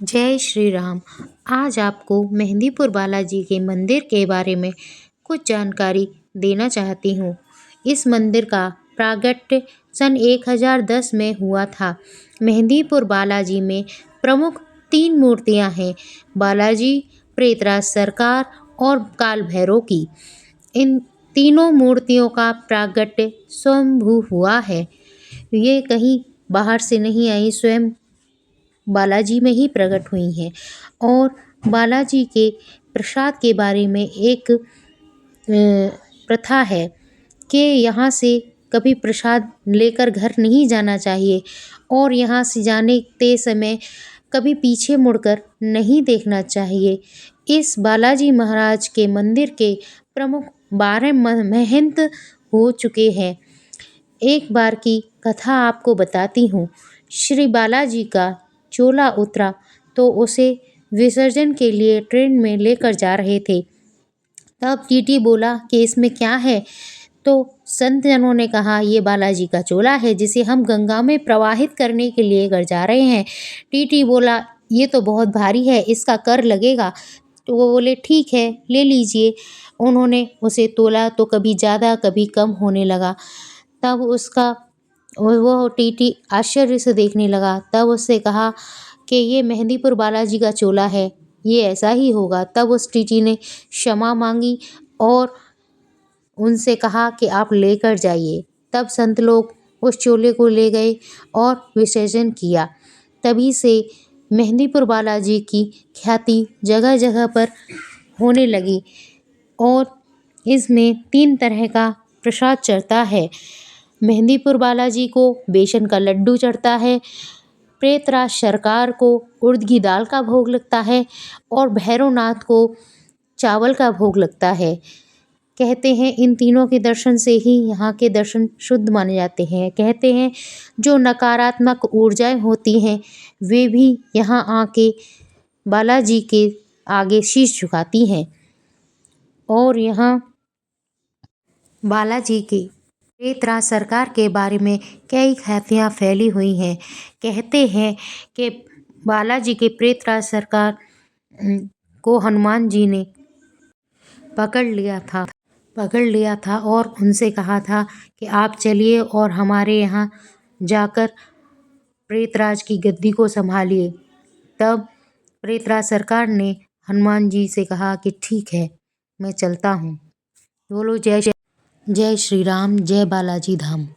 जय श्री राम। आज आपको मेहंदीपुर बालाजी के मंदिर के बारे में कुछ जानकारी देना चाहती हूँ। इस मंदिर का प्रागट्य सन 1010 में हुआ था। मेहंदीपुर बालाजी में प्रमुख 3 मूर्तियाँ हैं, बालाजी, प्रेतराज सरकार और काल भैरव की। इन तीनों मूर्तियों का प्रागट्य स्वयंभू हुआ है। ये कहीं बाहर से नहीं आई, स्वयं बालाजी में ही प्रकट हुई हैं। और बालाजी के प्रसाद के बारे में एक प्रथा है कि यहाँ से कभी प्रसाद लेकर घर नहीं जाना चाहिए और यहाँ से जाते समय कभी पीछे मुड़कर नहीं देखना चाहिए। इस बालाजी महाराज के मंदिर के प्रमुख 12 महंत हो चुके हैं। एक बार की कथा आपको बताती हूँ। श्री बालाजी का चोला उतरा तो उसे विसर्जन के लिए ट्रेन में लेकर जा रहे थे। तब टीटी बोला कि इसमें क्या है? तो संत जनों ने कहा, ये बालाजी का चोला है जिसे हम गंगा में प्रवाहित करने के लिए कर जा रहे हैं। टीटी बोला, ये तो बहुत भारी है, इसका कर लगेगा। तो वो बोले, ठीक है, ले लीजिए। उन्होंने उसे तोला तो कभी ज़्यादा कभी कम होने लगा। तब वो टीटी आश्चर्य से देखने लगा। तब उससे कहा कि ये मेहंदीपुर बालाजी का चोला है, ये ऐसा ही होगा। तब उस टीटी ने क्षमा मांगी और उनसे कहा कि आप लेकर जाइए। तब संत लोग उस चोले को ले गए और विसर्जन किया। तभी से मेहंदीपुर बालाजी की ख्याति जगह जगह पर होने लगी और इसमें 3 तरह का प्रसाद चढ़ता है। मेहंदीपुर बालाजी को बेसन का लड्डू चढ़ता है, प्रेतराज सरकार को उड़द की दाल का भोग लगता है और भैरवनाथ को चावल का भोग लगता है। कहते हैं इन तीनों के दर्शन से ही यहाँ के दर्शन शुद्ध माने जाते हैं। कहते हैं जो नकारात्मक ऊर्जाएं होती हैं वे भी यहाँ आके बालाजी के आगे शीश झुकाती हैं। और यहाँ बालाजी की प्रेतराज सरकार के बारे में कई ख्यातियाँ फैली हुई हैं। कहते हैं कि बालाजी के प्रेतराज सरकार को हनुमान जी ने पकड़ लिया था और उनसे कहा था कि आप चलिए और हमारे यहाँ जाकर प्रेतराज की गद्दी को संभालिए। तब प्रेतराज सरकार ने हनुमान जी से कहा कि ठीक है, मैं चलता हूँ। बोलो जय श्री राम, जय बालाजी धाम।